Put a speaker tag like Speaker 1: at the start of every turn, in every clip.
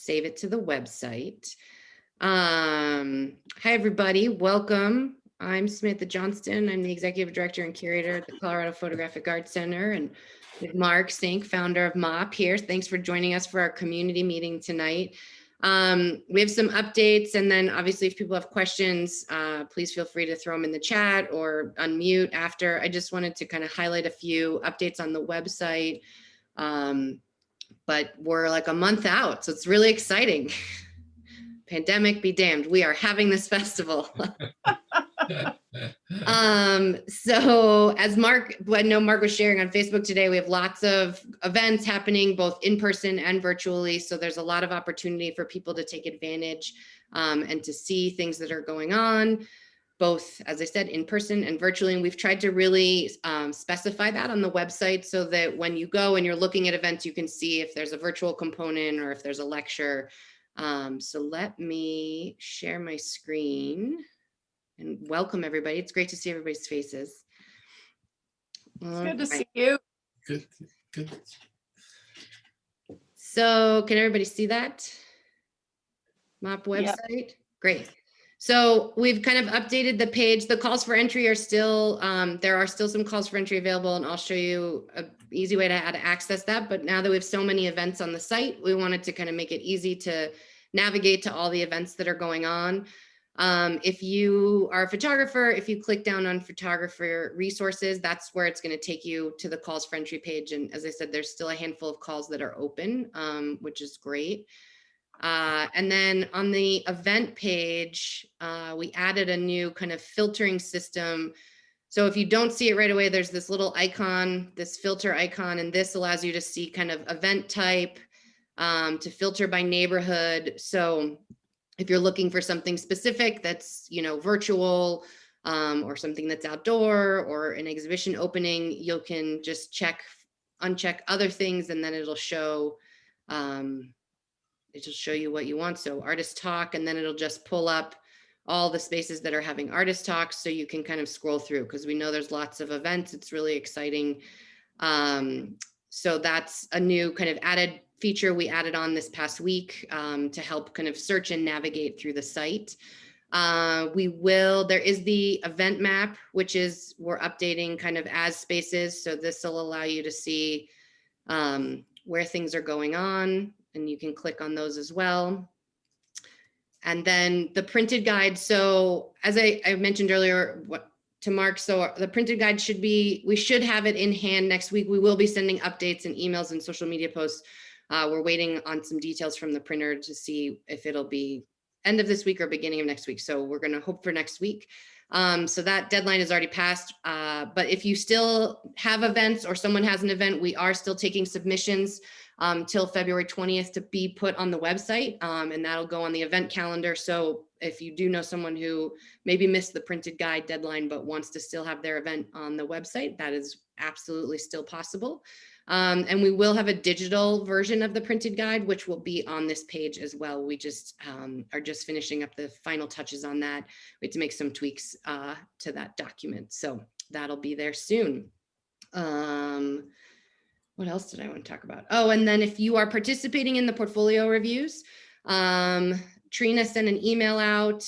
Speaker 1: save it to the website. Hi, everybody. Welcome. I'm Samantha Johnston. I'm the Executive Director and Curator at the Colorado Photographic Arts Center, and with Mark Sink, founder of MOP here. Thanks for joining us for our community meeting tonight. We have some updates, and then obviously if people have questions, please feel free to throw them in the chat or unmute after. I just wanted to kind of highlight a few updates on the website, but we're like a month out, so it's really exciting. Pandemic be damned, we are having this festival. So as I know Mark was sharing on Facebook today, we have lots of events happening both in person and virtually. So there's a lot of opportunity for people to take advantage and to see things that are going on, both, as I said, in person and virtually. And we've tried to really specify that on the website so that when you go and you're looking at events, you can see if there's a virtual component or if there's a lecture. So let me share my screen. And welcome everybody. It's great to see everybody's faces.
Speaker 2: It's good to see you.
Speaker 3: Good.
Speaker 1: So can everybody see that MOP website? Yep. Great. So we've kind of updated the page. The calls for entry are still, there are still some calls for entry available, and I'll show you an easy way to how to access that. But now that we have so many events on the site, we wanted to kind of make it easy to navigate to all the events that are going on. If you are a photographer, if you click down on photographer resources, that's where it's going to take you to the calls for entry page. And as I said, there's still a handful of calls that are open, which is great. And then on the event page, we added a new kind of filtering system. So if you don't see it right away, there's this little icon, this filter icon, and this allows you to see kind of event type, to filter by neighborhood. So if you're looking for something specific that's, you know, virtual, or something that's outdoor or an exhibition opening, you can just uncheck other things, and then it'll show you what you want. So artist talk, and then it'll just pull up all the spaces that are having artist talks, so you can kind of scroll through, because we know there's lots of events. It's really exciting. So that's a new kind of added feature we added on this past week, to help kind of search and navigate through the site. There is the event map, which is, we're updating kind of as spaces. So this will allow you to see where things are going on, and you can click on those as well. And then the printed guide. So as I mentioned earlier, to Mark, so the printed guide we should have it in hand next week. We will be sending updates and emails and social media posts. We're waiting on some details from the printer to see if it'll be end of this week or beginning of next week. So we're going to hope for next week. So that deadline is already passed. But if you still have events or someone has an event, we are still taking submissions till February 20th to be put on the website, and that'll go on the event calendar. So if you do know someone who maybe missed the printed guide deadline but wants to still have their event on the website, that is absolutely still possible. And we will have a digital version of the printed guide, which will be on this page as well. We just are just finishing up the final touches on that. We have to make some tweaks to that document. So that'll be there soon. What else did I want to talk about? Oh, and then if you are participating in the portfolio reviews, Trina sent an email out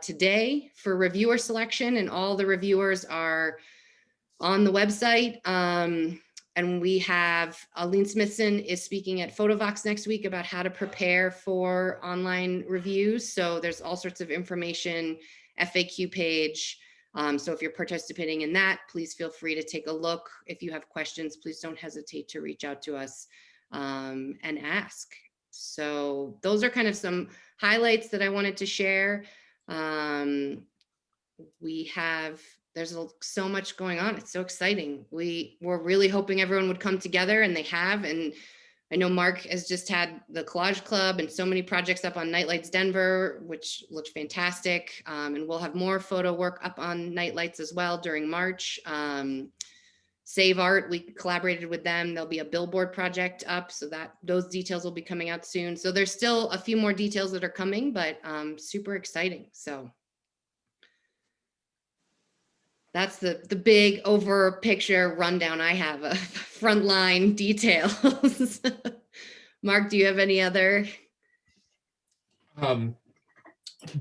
Speaker 1: today for reviewer selection, and all the reviewers are on the website. And we have Aline Smithson is speaking at PhotoVox next week about how to prepare for online reviews. So there's all sorts of information, FAQ page. So if you're participating in that, please feel free to take a look. If you have questions, please don't hesitate to reach out to us and ask. So those are kind of some highlights that I wanted to share. There's so much going on. It's so exciting. We're really hoping everyone would come together, and they have. And I know Mark has just had the Collage Club and so many projects up on Nightlights Denver, which looked fantastic. And we'll have more photo work up on Nightlights as well during March. Save Art, we collaborated with them. There'll be a billboard project up, so that those details will be coming out soon. So there's still a few more details that are coming, but super exciting. So that's the big over picture rundown I have of frontline details. Mark, do you have any other
Speaker 3: Um,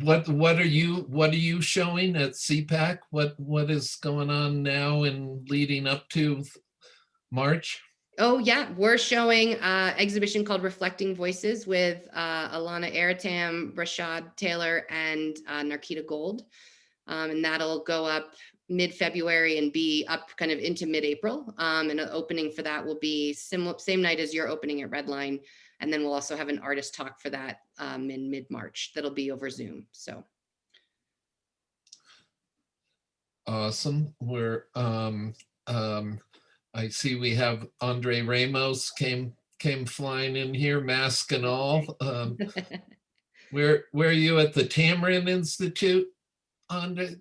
Speaker 3: what are you showing at CPAC? What is going on now and leading up to March?
Speaker 1: Oh yeah, we're showing exhibition called Reflecting Voices with Alana Aratam, Brashad Taylor, and Narkita Gold. And that'll go up mid-February and be up kind of into mid-April. And an opening for that will be same night as your opening at Redline. And then we'll also have an artist talk for that in mid-March. That'll be over Zoom. So
Speaker 3: awesome. We're I see we have Andre Ramos came flying in here, mask and all. Where are you at the Tamarind Institute? Andre,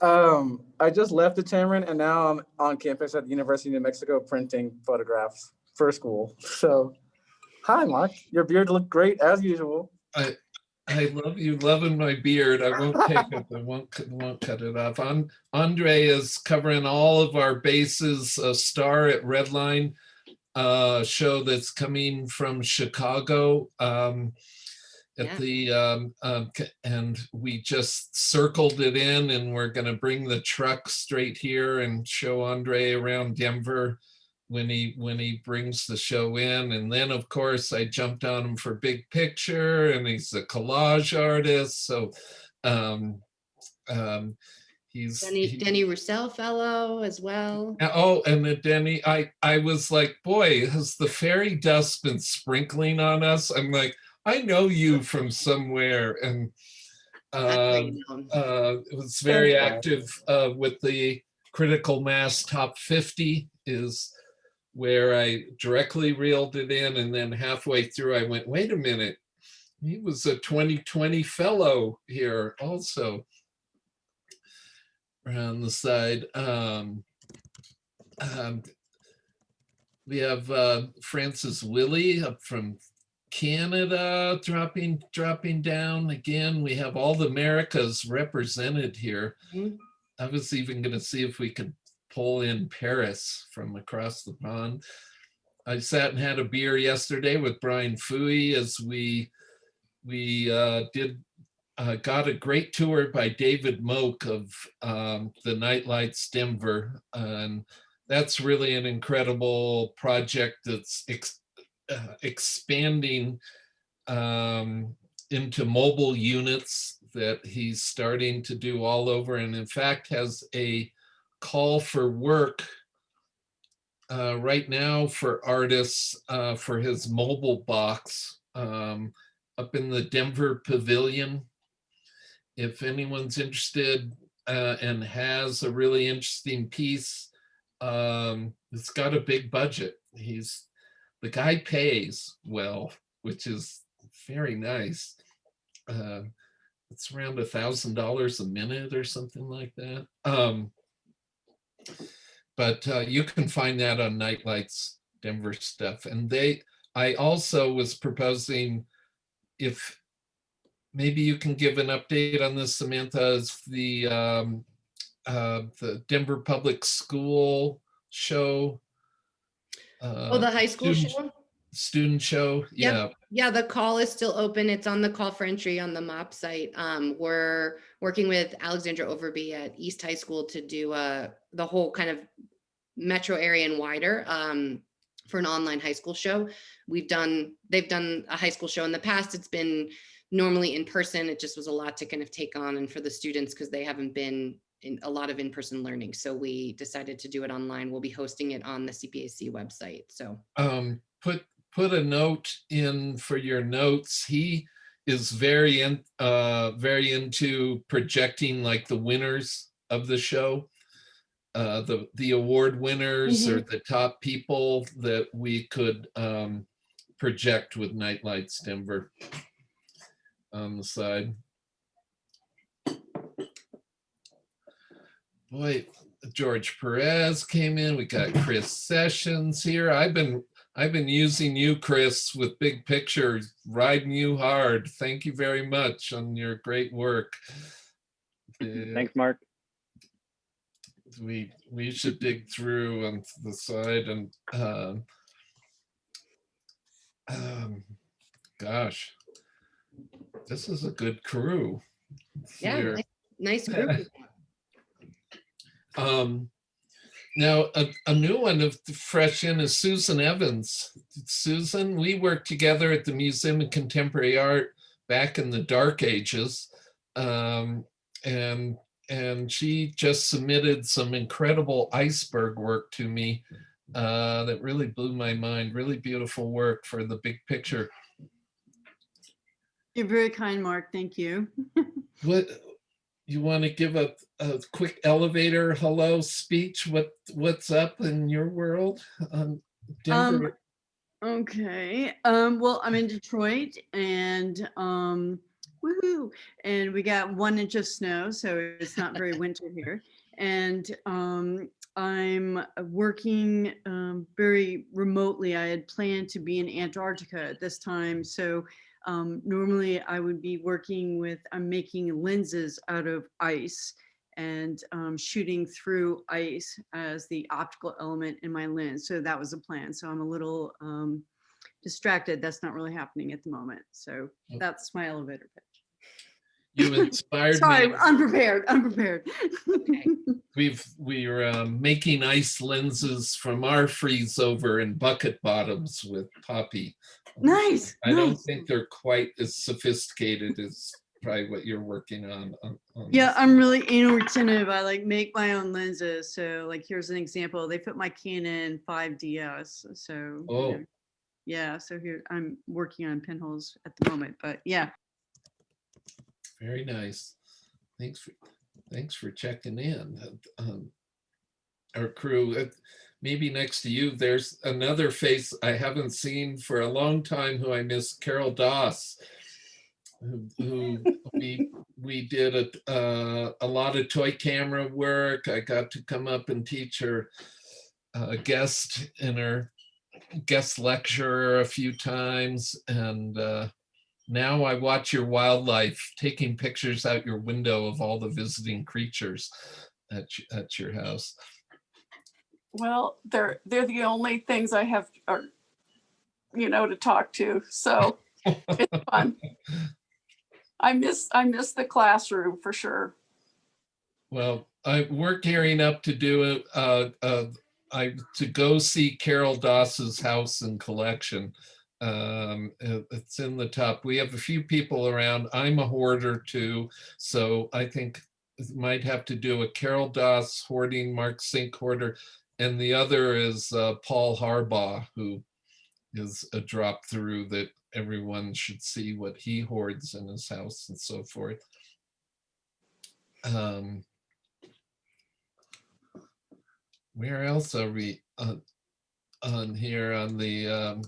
Speaker 4: I just left the Tamarind and now I'm on campus at the University of New Mexico printing photographs for school. So, hi, Mark. Your beard looked great as usual.
Speaker 3: I love you loving my beard. I won't take it. I won't cut it off. Andre is covering all of our bases. A star at Redline, show that's coming from Chicago. At the and we just circled it in, and we're going to bring the truck straight here and show Andre around Denver when he brings the show in. And then of course I jumped on him for Big Picture, and he's a collage artist, so he's
Speaker 1: Denny Roussel fellow as well.
Speaker 3: Oh, and the Denny, I was like, boy, has the fairy dust been sprinkling on us? I'm like, I know you from somewhere. And it was very active with the Critical Mass Top 50 is where I directly reeled it in. And then halfway through, I went, wait a minute, he was a 2020 fellow here also. Around the side. We have Francis Willie up from Canada dropping down again. We have all the Americas represented here.
Speaker 1: Mhm.
Speaker 3: I was even going to see if we could pull in Paris from across the pond. I sat and had a beer yesterday with Brian Fooey as we got a great tour by David Moak of the Nightlights Denver. And that's really an incredible project that's expanding into mobile units that he's starting to do all over, and in fact has a call for work right now for artists for his mobile box up in the Denver Pavilion. If anyone's interested and has a really interesting piece, it's got a big budget. The guy pays well, which is very nice. It's around $1,000 a minute or something like that. But you can find that on Nightlights Denver stuff. And I also was proposing, if maybe you can give an update on this, Samantha, is the Denver Public School show.
Speaker 1: The high school show?
Speaker 3: Student show, yeah.
Speaker 1: Yeah, the call is still open. It's on the call for entry on the MOP site. We're working with Alexandra Overby at East High School to do the whole kind of metro area and wider for an online high school show. They've done a high school show in the past. It's been normally in person. It just was a lot to kind of take on, and for the students, because they haven't been in a lot of in-person learning. So we decided to do it online. We'll be hosting it on the CPAC website. So
Speaker 3: put a note in for your notes. He is very into projecting like the winners of the show, the award winners or the top people that we could project with Nightlights Denver on the side. Boy, George Perez came in. We got Chris Sessions here. I've been using you, Chris, with Big Picture, riding you hard. Thank you very much on your great work.
Speaker 5: Thanks, Mark.
Speaker 3: We should dig through on the side and gosh, This is a good crew.
Speaker 1: Yeah,
Speaker 3: Here.
Speaker 1: nice group.
Speaker 3: Now, a new one of the fresh in is Susan Evans. Susan, we worked together at the Museum of Contemporary Art back in the dark ages. And she just submitted some incredible iceberg work to me that really blew my mind. Really beautiful work for the big picture.
Speaker 2: You're very kind, Mark. Thank you.
Speaker 3: What you want to give a quick elevator hello speech? What's up in your world? Denver.
Speaker 2: Okay. Well, I'm in Detroit, and woohoo! And we got 1 inch of snow, so it's not very winter here. And I'm working very remotely. I had planned to be in Antarctica at this time, so normally I would be working with, I'm making lenses out of ice and shooting through ice as the optical element in my lens. So that was a plan. So I'm a little distracted. That's not really happening at the moment. So that's my elevator pitch.
Speaker 3: You inspired
Speaker 2: Sorry,
Speaker 3: me.
Speaker 2: unprepared.
Speaker 1: Okay.
Speaker 3: We're making ice lenses from our freeze over in bucket bottoms with Poppy.
Speaker 2: Nice.
Speaker 3: I don't
Speaker 2: nice.
Speaker 3: think they're quite as sophisticated as probably what you're working on
Speaker 2: Yeah,
Speaker 3: this.
Speaker 2: I'm really anal retentive. I like make my own lenses. So like, here's an example. They put my Canon 5DS. So
Speaker 3: Oh.
Speaker 2: yeah. So here I'm working on pinholes at the moment, but yeah.
Speaker 3: Very nice. Thanks for checking in. Our crew, maybe next to you, there's another face I haven't seen for a long time who I miss, Carol Doss, who we did a lot of toy camera work. I got to come up and teach her guest in her guest lecture a few times, and now I watch your wildlife, taking pictures out your window of all the visiting creatures at your house.
Speaker 6: Well, they're the only things I have, are, to talk to. So it's fun. I miss the classroom for sure.
Speaker 3: Well, we're gearing up to do to go see Carol Doss's house and collection. It's in the top. We have a few people around. I'm a hoarder too, so I think might have to do a Carol Doss hoarding, Mark Sink hoarder, and the other is Paul Harbaugh, who is a drop through that everyone should see what he hoards in his house and so forth. Where else are we on here on the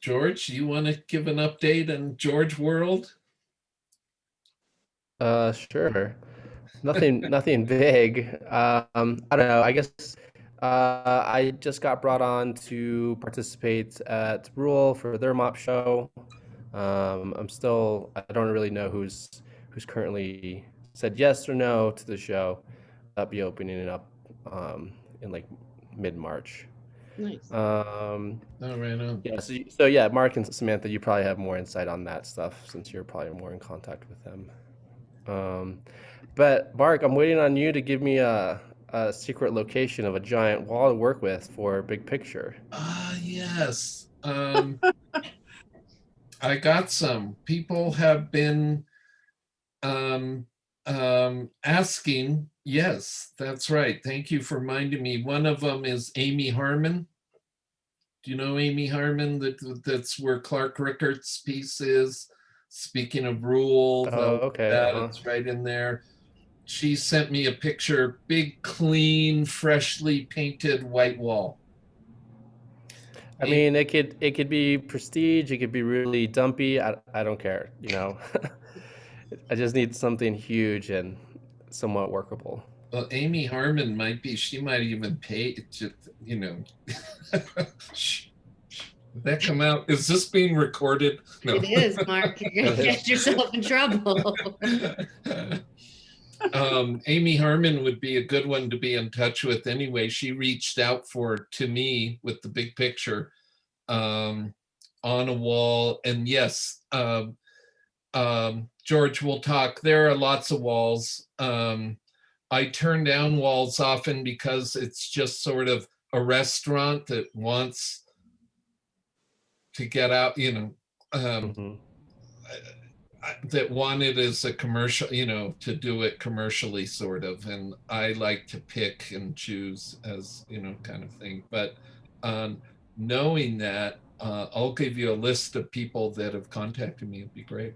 Speaker 3: George, you want to give an update on George World?
Speaker 7: Sure. Nothing big. I don't know. I guess I just got brought on to participate at Rule for their MOP show. I don't really know who's currently said yes or no to the show. I'll be opening it up in like mid-March.
Speaker 1: Nice.
Speaker 3: Oh, right on.
Speaker 7: Yeah. So yeah, Mark and Samantha, you probably have more insight on that stuff since you're probably more in contact with them. But Mark, I'm waiting on you to give me a secret location of a giant wall to work with for big picture.
Speaker 3: Yes. I got some. People have been asking. Yes, that's right. Thank you for reminding me. One of them is Amy Harmon. Do you know Amy Harmon? That's where Clark Rickart's piece is. Speaking of Rule,
Speaker 7: Okay.
Speaker 3: It's right in there. She sent me a picture, big, clean, freshly painted white wall.
Speaker 7: I mean, it could be prestige. It could be really dumpy. I don't care. I just need something huge and somewhat workable.
Speaker 3: Well, Amy Harmon she might even pay, Did that come out? Is this being recorded? No.
Speaker 1: It is, Mark. You're going to get yourself in trouble.
Speaker 3: Amy Harmon would be a good one to be in touch with anyway. She reached out to me with the big picture on a wall. And yes, George will talk. There are lots of walls. I turn down walls often because it's just sort of a restaurant that wants to get out, you know,
Speaker 7: Mhm.
Speaker 3: that wanted as a commercial, you know, to do it commercially sort of. And I like to pick and choose as, you know, kind of thing. But knowing that, I'll give you a list of people that have contacted me. It'd be great.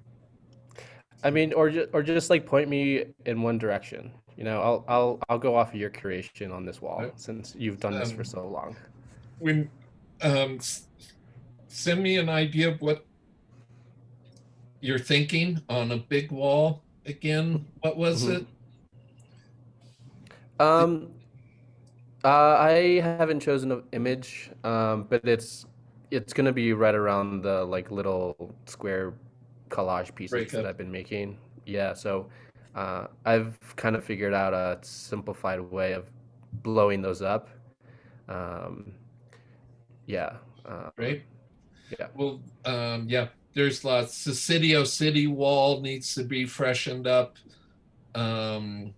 Speaker 7: I mean, or just like point me in one direction. You know, I'll go off of your creation on this wall since you've done this for so long.
Speaker 3: When send me an idea of what you're thinking on a big wall again. What was it?
Speaker 7: I haven't chosen an image, but it's gonna be right around the like little square collage pieces
Speaker 3: Breakup.
Speaker 7: that I've been making. Yeah, so I've kind of figured out a simplified way of blowing those up. Um, yeah.
Speaker 3: Right.
Speaker 7: Yeah.
Speaker 3: Well, yeah, there's lots. The City wall needs to be freshened up. I'm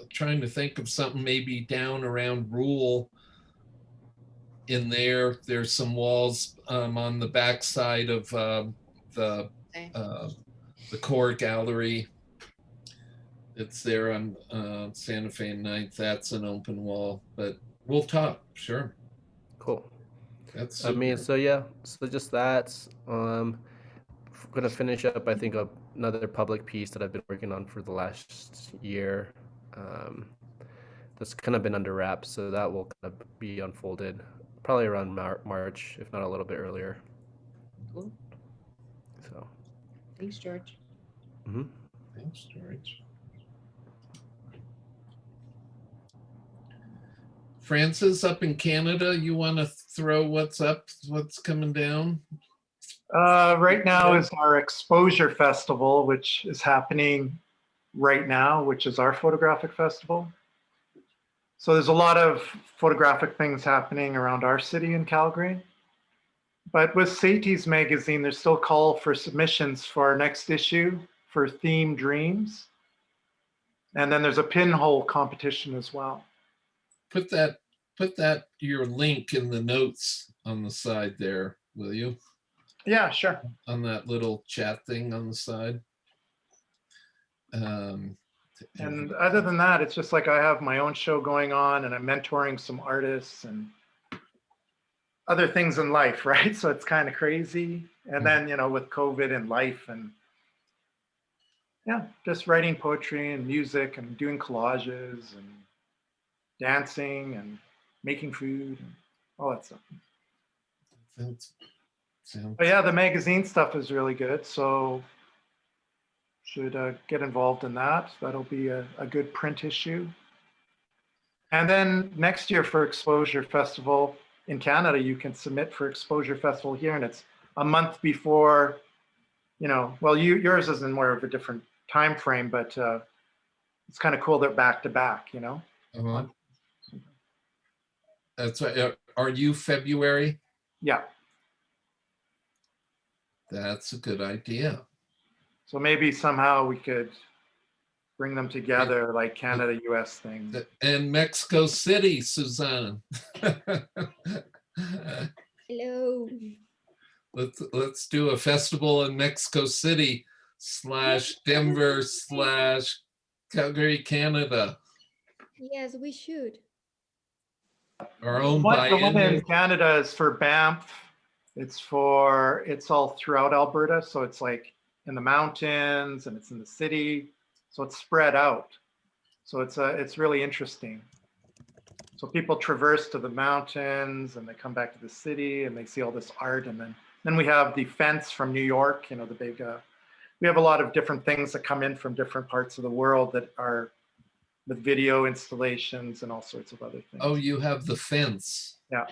Speaker 3: trying to think of something maybe down around Rule in there. There's some walls on the backside of the
Speaker 1: Okay.
Speaker 3: the core gallery. It's there on Santa Fe and 9th. That's an open wall, but we'll talk. Sure.
Speaker 7: Cool.
Speaker 3: That's
Speaker 7: I mean,
Speaker 3: super.
Speaker 7: so yeah, so just that. Gonna finish up, I think, another public piece that I've been working on for the last year. That's kind of been under wraps, so that will kind of be unfolded probably around March, if not a little bit earlier.
Speaker 1: Cool.
Speaker 7: So.
Speaker 1: Thanks, George.
Speaker 7: Mm-hmm.
Speaker 3: Thanks, George. Francis, up in Canada, you want to throw what's up, what's coming down?
Speaker 8: Right now is our Exposure Festival, which is happening right now, which is our photographic festival. So there's a lot of photographic things happening around our city in Calgary. But with Satie's magazine, there's still call for submissions for our next issue for Theme Dreams. And then there's a pinhole competition as well.
Speaker 3: Put that your link in the notes on the side there, will you?
Speaker 8: Yeah, sure.
Speaker 3: On that little chat thing on the side.
Speaker 8: And other than that, it's just like I have my own show going on and I'm mentoring some artists and other things in life, right? So it's kind of crazy. And then, you know, with COVID and life and yeah, just writing poetry and music and doing collages and dancing and making food and all that stuff. But yeah, the magazine stuff is really good. So should get involved in that. That'll be a good print issue. And then next year for Exposure Festival in Canada, you can submit for Exposure Festival here, and it's a month before, you know, well, yours is in more of a different time frame, but it's kind of cool they're back to back, you know.
Speaker 3: That's right. Are you February?
Speaker 8: Yeah.
Speaker 3: That's a good idea.
Speaker 8: So maybe somehow we could bring them together like Canada, US thing.
Speaker 3: And Mexico City, Suzanne.
Speaker 9: Hello.
Speaker 3: Let's do a festival in Mexico City / Denver / Calgary, Canada.
Speaker 9: Yes, we should.
Speaker 3: Our own
Speaker 8: the one in
Speaker 3: biennial.
Speaker 8: Canada is for Banff. It's all throughout Alberta. So it's like in the mountains and it's in the city. So it's spread out. So it's really interesting. So people traverse to the mountains and they come back to the city and they see all this art. And then we have the fence from New York, you know, the big, we have a lot of different things that come in from different parts of the world that are with video installations and all sorts of other things.
Speaker 3: Oh, you have the fence.
Speaker 8: Yeah.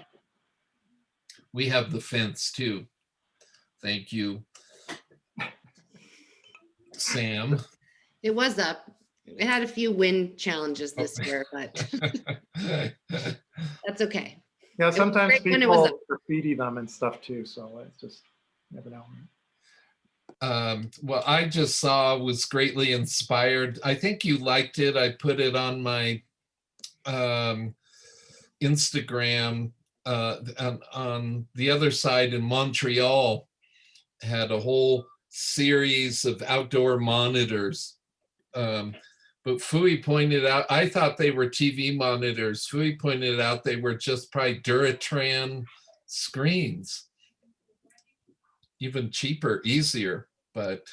Speaker 3: We have the fence too. Thank you, Sam.
Speaker 1: It was up. It had a few wind challenges this year, but that's okay.
Speaker 8: Yeah, sometimes
Speaker 1: great when it was
Speaker 8: people graffiti them and stuff too, so it's just, never know.
Speaker 3: What I just saw was greatly inspired. I think you liked it. I put it on my Instagram. On the other side in Montreal, had a whole series of outdoor monitors. But Fui pointed out, I thought they were TV monitors. Fui pointed out they were just probably Duratran screens. Even cheaper, easier. But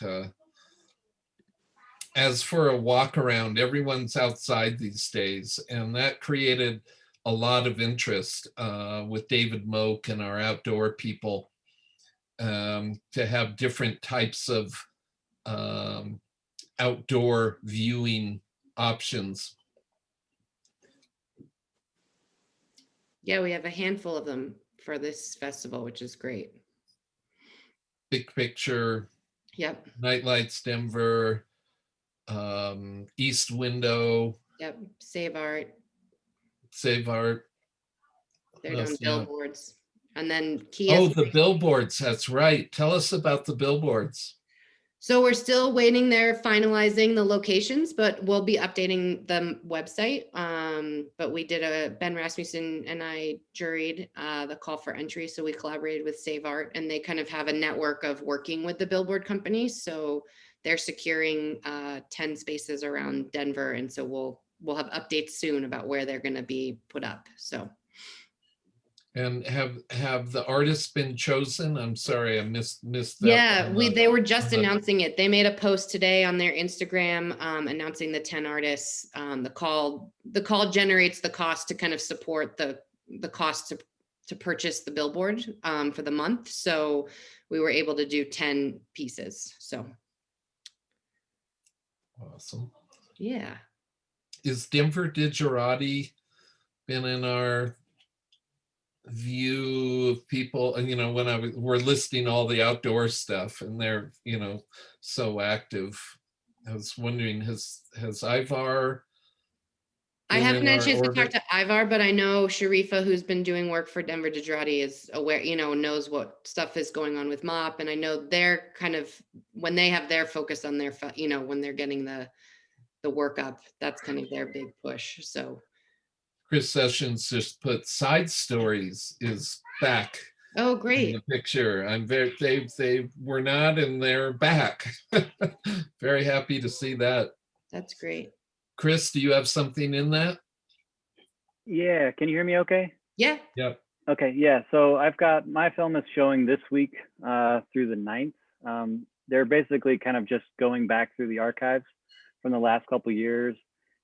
Speaker 3: as for a walk around, everyone's outside these days. And that created a lot of interest with David Moak and our outdoor people to have different types of outdoor viewing options.
Speaker 1: Yeah, we have a handful of them for this festival, which is great.
Speaker 3: Big Picture,
Speaker 1: Yep.
Speaker 3: Nightlights Denver, East Window,
Speaker 1: Yep. Save Art.
Speaker 3: Save Art.
Speaker 1: They're
Speaker 3: What
Speaker 1: doing
Speaker 3: else? Yeah.
Speaker 1: billboards. And then Kia.
Speaker 3: Oh, the billboards. That's right. Tell us about the billboards.
Speaker 1: So we're still waiting. They're finalizing the locations, but we'll be updating the website. But we did Ben Rasmussen and I juried the call for entry. So we collaborated with Save Art, and they kind of have a network of working with the billboard companies. So they're securing 10 spaces around Denver. And so we'll have updates soon about where they're going to be put up. So.
Speaker 3: And have the artists been chosen? I'm sorry, I missed that.
Speaker 1: Yeah, they were just announcing it. They made a post today on their Instagram announcing the 10 artists. The call generates the cost to kind of support the cost to purchase the billboard for the month. So we were able to do 10 pieces. So
Speaker 3: awesome.
Speaker 1: Yeah.
Speaker 3: Is Denver Digerati been in our view of people? And when we're listing all the outdoor stuff, and they're so active, I was wondering, has Ivar?
Speaker 1: I haven't had a chance to talk to Ivar, but I know Sharifa, who's been doing work for Denver Digerati, is aware, knows what stuff is going on with MOP. And I know they're kind of, when they have their focus on their, when they're getting the work up, that's kind of their big push. So
Speaker 3: Chris Sessions just put Side Stories is back.
Speaker 1: Oh, great.
Speaker 3: In the picture. They were not, and they're back. Very happy to see that.
Speaker 1: That's great.
Speaker 3: Chris, do you have something in that?
Speaker 5: Yeah, can you hear me okay?
Speaker 1: Yeah.
Speaker 3: Yep.
Speaker 5: Okay, yeah, so I've got, my film is showing this week through the 9th. They're basically kind of just going back through the archives from the last couple of years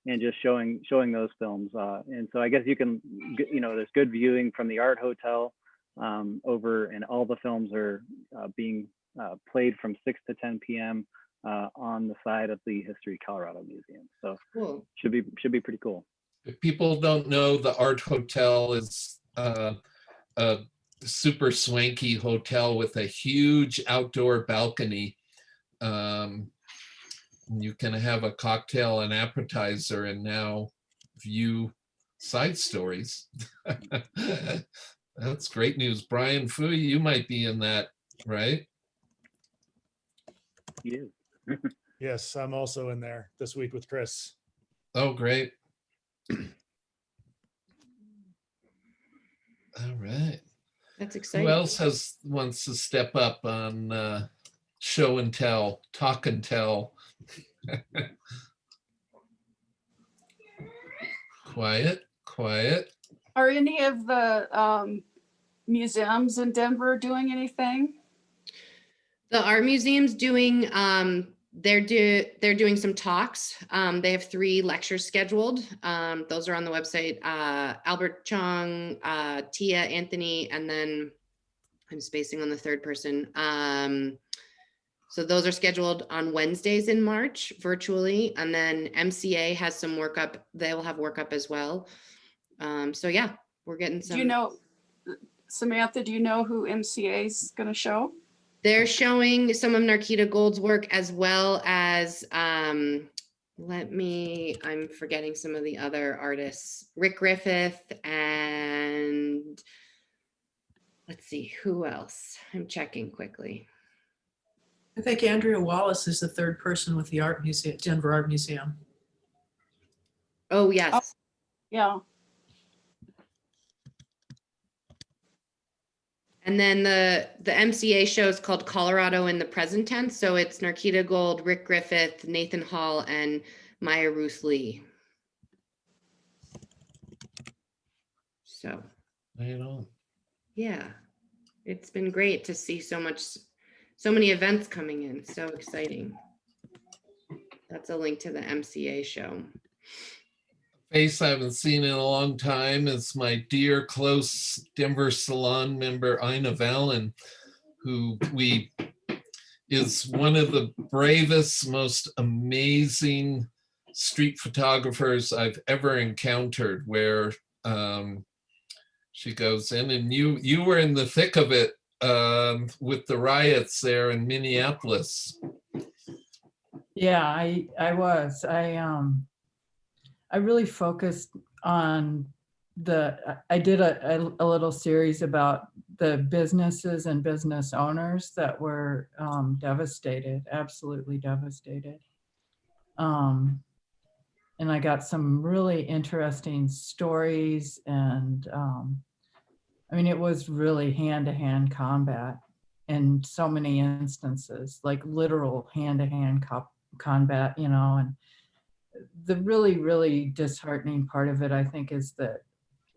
Speaker 5: and just showing those films. And so I guess you can, there's good viewing from the Art Hotel over, and all the films are being played from 6 to 10 p.m. On the side of the History Colorado Museum. So
Speaker 1: cool.
Speaker 5: should be pretty cool.
Speaker 3: If people don't know, the Art Hotel is a super swanky hotel with a huge outdoor balcony. You can have a cocktail and appetizer and now view Side Stories. That's great news. Brian Fui, you might be in that, right?
Speaker 5: He is.
Speaker 10: Yes, I'm also in there this week with Chris.
Speaker 3: Oh, great. All right.
Speaker 1: That's exciting.
Speaker 3: Who else wants to step up on show and tell, talk and tell? Quiet.
Speaker 6: Are any of the museums in Denver doing anything?
Speaker 1: The art museum's doing, they're doing some talks. They have 3 lectures scheduled. Those are on the website. Albert Chong, Tia Anthony, and then I'm spacing on the third person. So those are scheduled on Wednesdays in March virtually. And then MCA has some work up. They will have work up as well. So yeah, we're getting some.
Speaker 6: Do you know, Samantha, do you know who MCA is going to show?
Speaker 1: They're showing some of Narkita Gold's work, as well as I'm forgetting some of the other artists, Rick Griffith, and let's see, who else? I'm checking quickly.
Speaker 11: I think Andrea Wallace is the third person with the Art Museum, Denver Art Museum.
Speaker 1: Oh, yes.
Speaker 6: Yeah.
Speaker 1: And then the MCA show is called Colorado in the Present Tense. So it's Narkita Gold, Rick Griffith, Nathan Hall, and Maya Ruth Lee. So,
Speaker 3: Right on.
Speaker 1: yeah, it's been great to see so many events coming in. So exciting. That's a link to the MCA show.
Speaker 3: Face I haven't seen in a long time is my dear close Denver Salon member Ina Valen, who is one of the bravest, most amazing street photographers I've ever encountered, where she goes in, and you were in the thick of it with the riots there in Minneapolis.
Speaker 12: Yeah, I was. I really focused on I did a little series about the businesses and business owners that were devastated, absolutely devastated. And I got some really interesting stories, and I mean, it was really hand-to-hand combat in so many instances, like literal hand-to-hand combat, you know. And the really, really disheartening part of it, I think, is that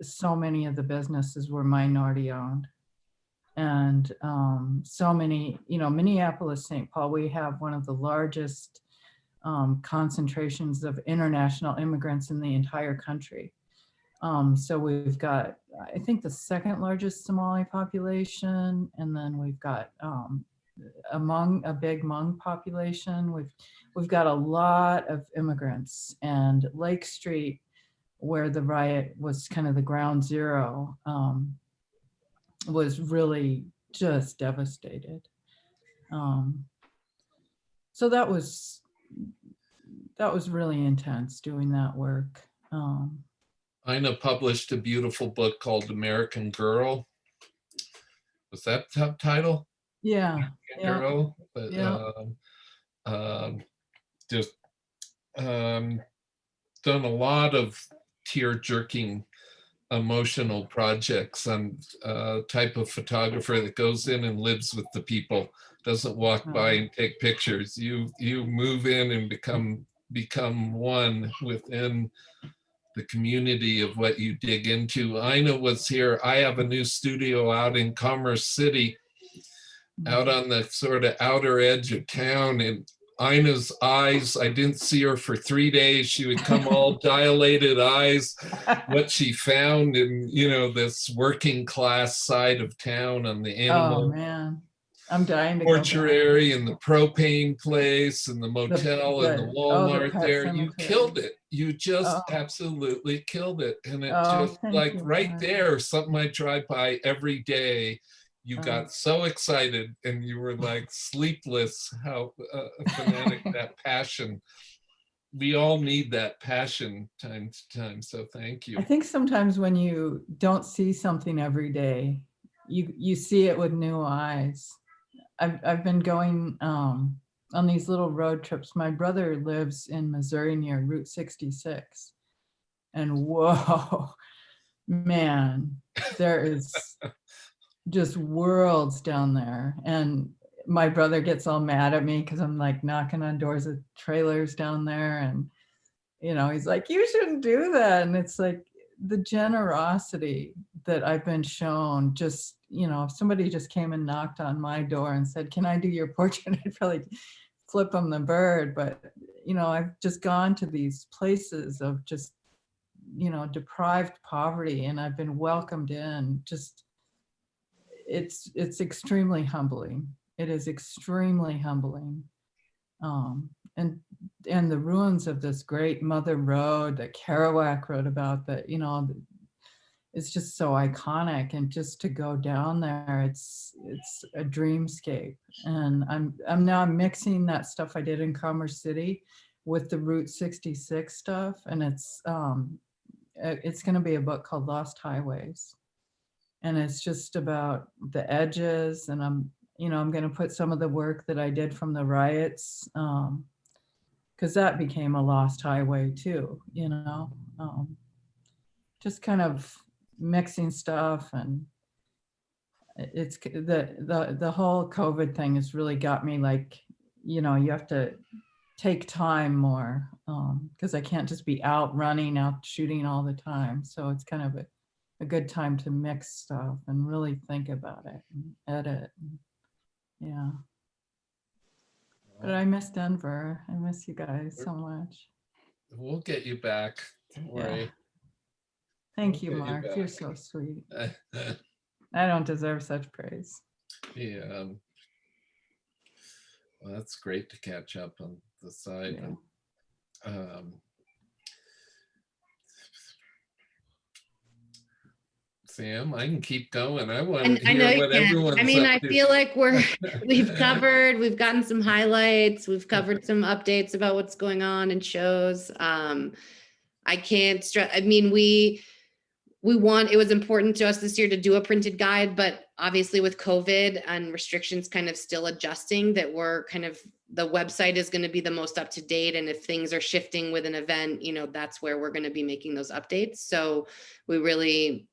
Speaker 12: so many of the businesses were minority owned. And so many, you know, Minneapolis, St. Paul, we have one of the largest concentrations of international immigrants in the entire country. So we've got, I think, the second largest Somali population, and then we've got a big Hmong population. We've got a lot of immigrants, and Lake Street, where the riot was kind of the ground zero, was really just devastated. So that was really intense doing that work.
Speaker 3: Ina published a beautiful book called American Girl. Was that subtitle?
Speaker 12: Yeah.
Speaker 3: Girl, but just done a lot of tear-jerking emotional projects. I'm a type of photographer that goes in and lives with the people, doesn't walk by and take pictures. You move in and become one within the community of what you dig into. Ina was here. I have a new studio out in Commerce City, out on the sort of outer edge of town, and Ina's eyes, I didn't see her for 3 days. She would come all dilated eyes, what she found in, you know, this working class side of town on the animal.
Speaker 12: Oh man, I'm dying to
Speaker 3: mortuary and the propane place and the motel and the Walmart there. Cemetery. You killed it. You just absolutely killed it. And it just like right there, something I drive by every day. You got so excited and you were like sleepless, how fanatic that passion. We all need that passion time to time. So thank you.
Speaker 12: I think sometimes when you don't see something every day, you see it with new eyes. I've been going on these little road trips. My brother lives in Missouri near Route 66. And whoa, man, there is just worlds down there. And my brother gets all mad at me because I'm like knocking on doors of trailers down there. And, you know, he's like, you shouldn't do that. And it's like the generosity that I've been shown. Just, you know, if somebody just came and knocked on my door and said, can I do your portrait? I'd probably flip them the bird. But, you know, I've just gone to these places of just, you know, deprived poverty, and I've been welcomed in. Just, it's extremely humbling. It is extremely humbling. And the ruins of this great Mother Road that Kerouac wrote about, that, you know, it's just so iconic. And just to go down there, it's a dreamscape. And I'm now mixing that stuff I did in Commerce City with the Route 66 stuff, and it's going to be a book called Lost Highways, and it's just about the edges. And I'm going to put some of the work that I did from the riots, because that became a lost highway too. Just kind of mixing stuff, and it's the whole COVID thing has really got me like, you have to take time more, because I can't just be out running, out shooting all the time. So it's kind of a good time to mix stuff and really think about it and edit. Yeah. But I miss Denver. I miss you guys so much.
Speaker 3: We'll get you back. Don't worry.
Speaker 12: Yeah. Thank
Speaker 3: We'll
Speaker 12: you,
Speaker 3: get you
Speaker 12: Mark.
Speaker 3: back.
Speaker 12: You're so sweet. I don't deserve such praise.
Speaker 3: Yeah. Well, that's great to catch up on the side.
Speaker 12: Yeah.
Speaker 3: Sam, I can keep going. I want
Speaker 1: And
Speaker 3: to
Speaker 1: I know
Speaker 3: hear
Speaker 1: you
Speaker 3: what
Speaker 1: can.
Speaker 3: everyone's
Speaker 1: I mean,
Speaker 3: up
Speaker 1: I
Speaker 3: to.
Speaker 1: feel like we've gotten some highlights. We've covered some updates about what's going on in shows. I can't stress. I mean, it was important to us this year to do a printed guide, but obviously with COVID and restrictions kind of still adjusting, that the website is going to be the most up to date. And if things are shifting with an event, that's where we're going to be making those updates. So we really,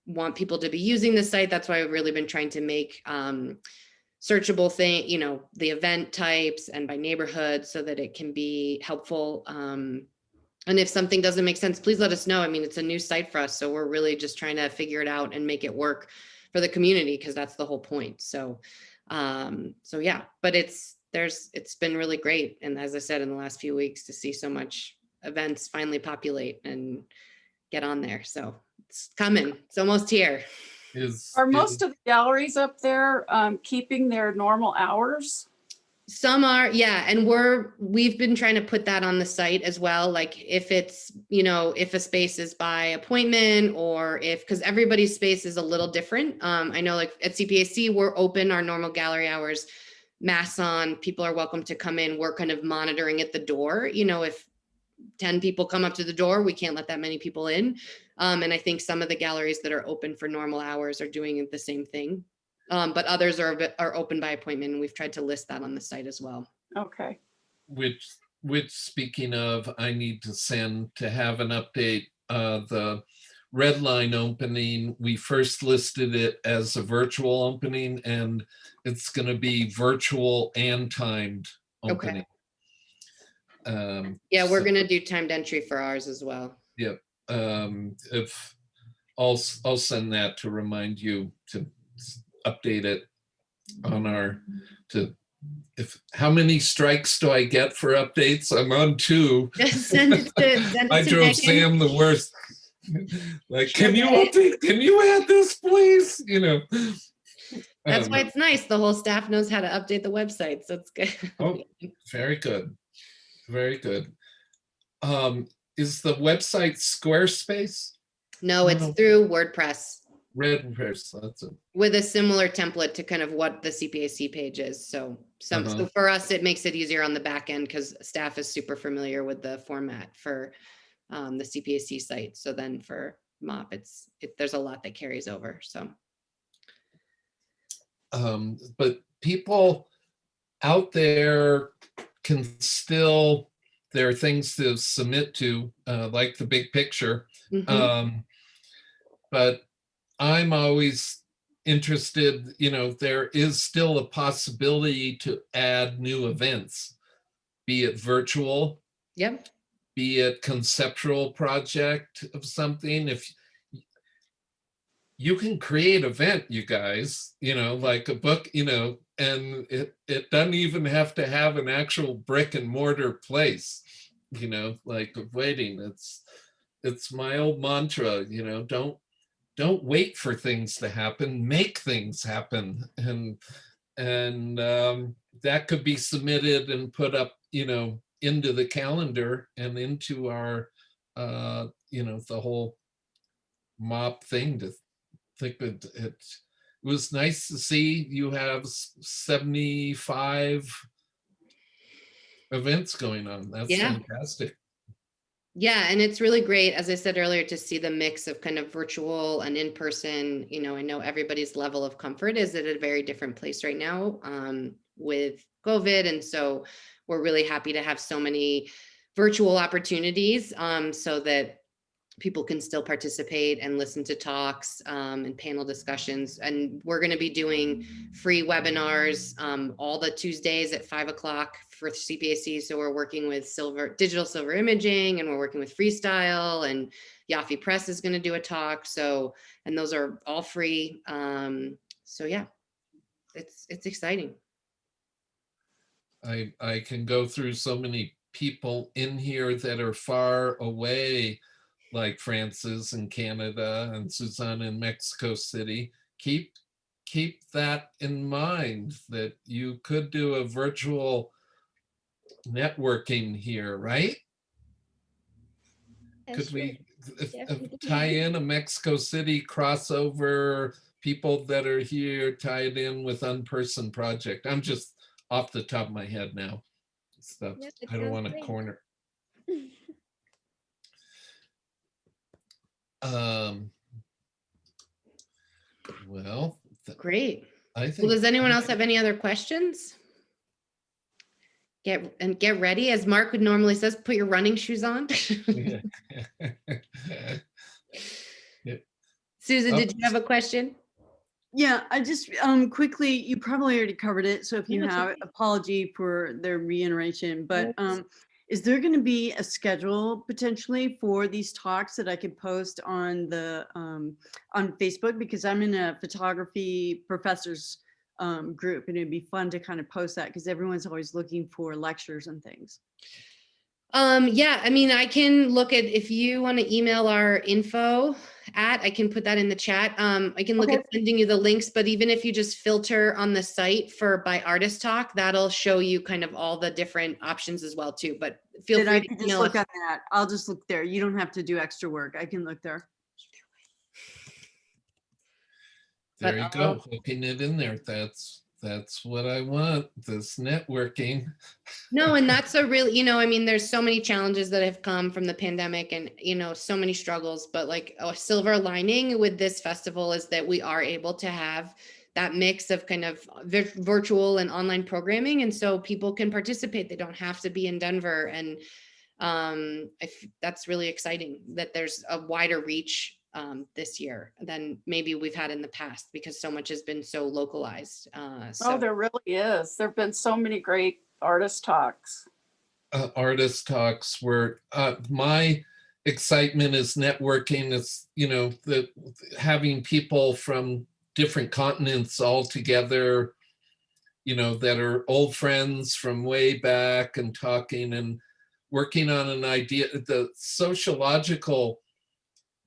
Speaker 1: want people to be using the site. That's why we've really been trying to make searchable the event types and by neighborhood, so that it can be helpful. And if something doesn't make sense, please let us know. I mean, it's a new site for us, so we're really just trying to figure it out and make it work for the community, because that's the whole point. So, yeah, but it's been really great. And as I said, in the last few weeks, to see so much events finally populate and get on there. So it's coming. It's almost here.
Speaker 6: Are most of the galleries up there keeping their normal hours?
Speaker 1: Some are, yeah. And we've been trying to put that on the site as well. Like if it's, if a space is by appointment, or because everybody's space is a little different. I know like at CPAC, we're open our normal gallery hours, masks on, people are welcome to come in. We're kind of monitoring at the door. If 10 people come up to the door, we can't let that many people in. And I think some of the galleries that are open for normal hours are doing the same thing. But others are open by appointment, and we've tried to list that on the site as well.
Speaker 6: Okay.
Speaker 3: Which speaking of, I need to have an update. The Red Line opening, we first listed it as a virtual opening, and it's going to be virtual and timed opening.
Speaker 1: Okay. Yeah, we're going to do timed entry for ours as well.
Speaker 3: Yep. If I'll send that to remind you to update it on how many strikes do I get for updates? I'm on 2.
Speaker 1: Send it
Speaker 3: I
Speaker 1: to
Speaker 3: drove
Speaker 1: Megan.
Speaker 3: Sam the worst. Like, can you update? Can you add this, please?
Speaker 1: That's why it's nice. The whole staff knows how to update the website, so it's good.
Speaker 3: Oh, very good. Very good. Is the website Squarespace?
Speaker 1: No, it's through WordPress.
Speaker 3: WordPress, that's it.
Speaker 1: With a similar template to kind of what the CPAC page is. So so for us, it makes it easier on the back end, because staff is super familiar with the format for the CPAC site. So then for MOP, there's a lot that carries over. So.
Speaker 3: But people out there there are things to submit to, like the big picture.
Speaker 1: Mm-hmm.
Speaker 3: But I'm always interested, there is still a possibility to add new events, be it virtual,
Speaker 1: Yep.
Speaker 3: be it conceptual project of something. If you can create an event, you guys, like a book, and it doesn't even have to have an actual brick and mortar place, like waiting. It's my old mantra, don't wait for things to happen, make things happen. And that could be submitted and put up, into the calendar and into our, the whole MOP thing. To think that it was nice to see you have 75 events going on. That's
Speaker 1: Yeah.
Speaker 3: fantastic.
Speaker 1: Yeah, and it's really great, as I said earlier, to see the mix of kind of virtual and in person. You know, I know everybody's level of comfort is at a very different place right now with COVID. And so we're really happy to have so many virtual opportunities so that people can still participate and listen to talks and panel discussions. And we're going to be doing free webinars all the Tuesdays at 5 o'clock for CPAC. So we're working with digital silver imaging, and we're working with Freestyle, and Yafi Press is going to do a talk. So, and those are all free. So yeah, it's exciting.
Speaker 3: I can go through so many people in here that are far away, like Francis in Canada and Suzanne in Mexico City. Keep that in mind, that you could do a virtual networking here, right? Could we tie in a Mexico City crossover, people that are here tied in with Unperson Project? I'm just off the top of my head now. Stuff. I don't want to corner. Well,
Speaker 1: great.
Speaker 3: I think.
Speaker 1: Well, does anyone else have any other questions? Get ready, as Mark would normally says, put your running shoes on.
Speaker 3: Yeah.
Speaker 1: Susan, did you have a question?
Speaker 2: Yeah, I just quickly, you probably already covered it. So if you have, apology for the reiteration, but is there going to be a schedule potentially for these talks that I could post on the on Facebook? Because I'm in a photography professors group, and it'd be fun to kind of post that because everyone's always looking for lectures and things.
Speaker 1: Yeah, I mean, I can look at, if you want to email our info I can put that in the chat. I can look at sending you the links, but even if you just filter on the site for by artist talk, that'll show you kind of all the different options as well too. But feel free to
Speaker 2: just look at that. I'll just look there. You don't have to do extra work. I can look there.
Speaker 3: There you go, hooking it in there. That's what I want, this networking.
Speaker 1: No, and that's a real, I mean, there's so many challenges that have come from the pandemic and, so many struggles, but like a silver lining with this festival is that we are able to have that mix of kind of virtual and online programming. And so people can participate. They don't have to be in Denver. And that's really exciting that there's a wider reach this year than maybe we've had in the past, because so much has been so localized.
Speaker 6: Oh, there really is. There've been so many great artist talks.
Speaker 3: Artist talks were my excitement is networking. It's the having people from different continents all together, that are old friends from way back and talking and working on an idea. The sociological,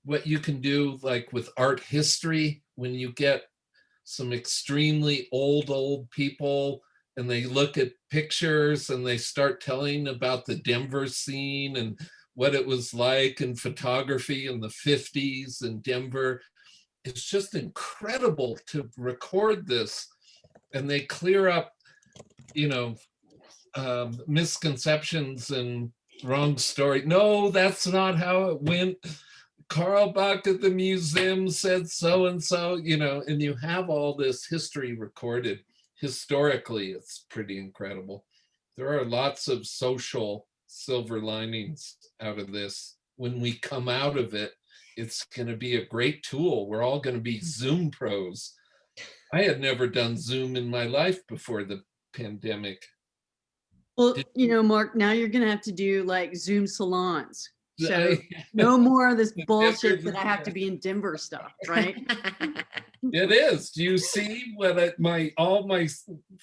Speaker 3: what you can do, like with art history, when you get some extremely old people and they look at pictures and they start telling about the Denver scene and what it was like in photography in the 50s in Denver. It's just incredible to record this, and they clear up, misconceptions and wrong story. No, that's not how it went. Carl Bach at the museum said so-and-so, and you have all this history recorded. Historically, it's pretty incredible. There are lots of social silver linings out of this. When we come out of it, it's going to be a great tool. We're all going to be Zoom pros. I had never done Zoom in my life before the pandemic.
Speaker 2: Well, Mark, now you're going to have to do like Zoom salons. So no more of this bullshit that I have to be in Denver stuff, right?
Speaker 3: It is. Do you see what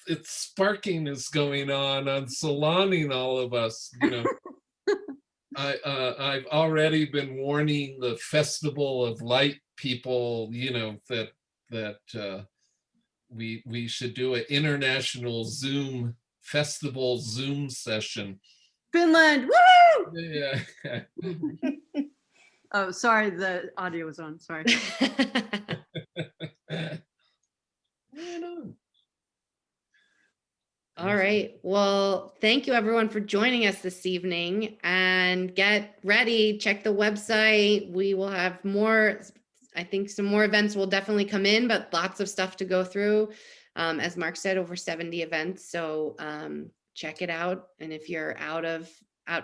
Speaker 3: it's sparking is going on saloning all of us, I've already been warning the Festival of Light people, that we should do an international Zoom festival Zoom session.
Speaker 2: Finland, woo!
Speaker 3: Yeah.
Speaker 2: Oh, sorry, the audio was on. Sorry.
Speaker 1: All right. Well, thank you everyone for joining us this evening, and get ready, check the website. We will have more, I think some more events will definitely come in, but lots of stuff to go through. As Mark said, over 70 events. So check it out. And if you're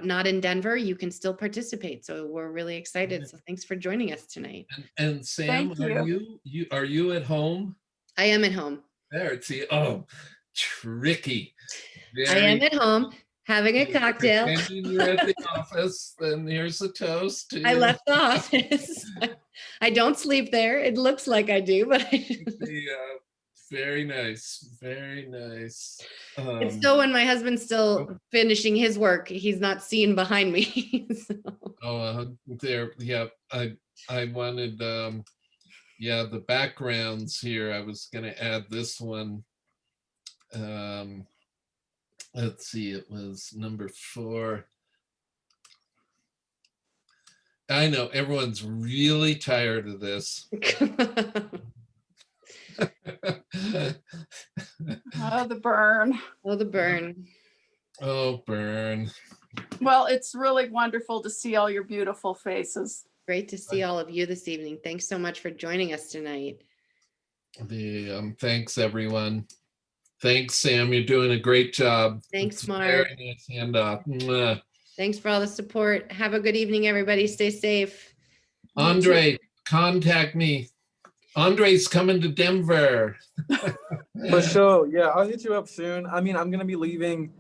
Speaker 1: not in Denver, you can still participate. So we're really excited. So thanks for joining us tonight.
Speaker 3: And Sam,
Speaker 6: Thank
Speaker 3: are
Speaker 6: you.
Speaker 3: you at home?
Speaker 1: I am at home.
Speaker 3: There, see, oh, tricky.
Speaker 1: I am
Speaker 3: Very
Speaker 1: at home having a cocktail.
Speaker 3: pretending you're at the office, then here's a toast to
Speaker 1: I
Speaker 3: you.
Speaker 1: left the office. I don't sleep there. It looks like I do, but
Speaker 3: Very nice, very nice.
Speaker 1: it's still when my husband's still finishing his work. He's not seen behind me. So.
Speaker 3: There, yeah, I wanted, yeah, the backgrounds here. I was gonna add this one. Let's see, it was number 4. I know everyone's really tired of this.
Speaker 6: Oh, the burn.
Speaker 1: Oh, the burn.
Speaker 3: Oh, burn.
Speaker 6: Well, it's really wonderful to see all your beautiful faces.
Speaker 1: Great to see all of you this evening. Thanks so much for joining us tonight.
Speaker 3: Thanks everyone. Thanks, Sam. You're doing a great job.
Speaker 1: Thanks,
Speaker 3: It's
Speaker 1: Mark.
Speaker 3: Very nice handoff. Mwah.
Speaker 1: Thanks for all the support. Have a good evening, everybody. Stay safe.
Speaker 3: Andre, contact me. Andre's coming to Denver.
Speaker 4: For sure. Yeah, I'll hit you up soon. I mean, I'm gonna be leaving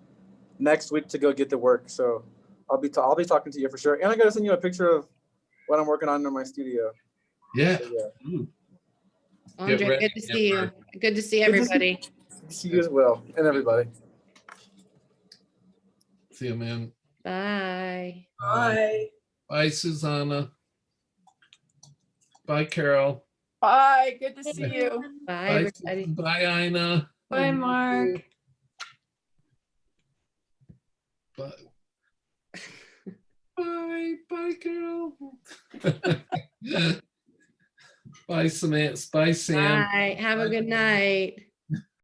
Speaker 4: next week to go get to work, so I'll be talking to you for sure. And I gotta send you a picture of what I'm working on in my studio.
Speaker 3: Yeah.
Speaker 4: So, yeah.
Speaker 3: Ooh.
Speaker 1: Andre,
Speaker 3: ready,
Speaker 1: good to see you.
Speaker 3: Denver.
Speaker 1: Good to see everybody.
Speaker 4: See you as well, and everybody.
Speaker 3: See you, man.
Speaker 1: Bye.
Speaker 11: Bye.
Speaker 3: Bye, Susanna. Bye, Carol.
Speaker 6: Bye. Good to see you.
Speaker 1: Bye,
Speaker 3: Bye,
Speaker 1: everybody.
Speaker 3: bye, Ina.
Speaker 12: Bye, Mark.
Speaker 3: Bye. Bye, bye, Carol. Bye, Samantha. Bye, Sam.
Speaker 1: Bye. Have a good night.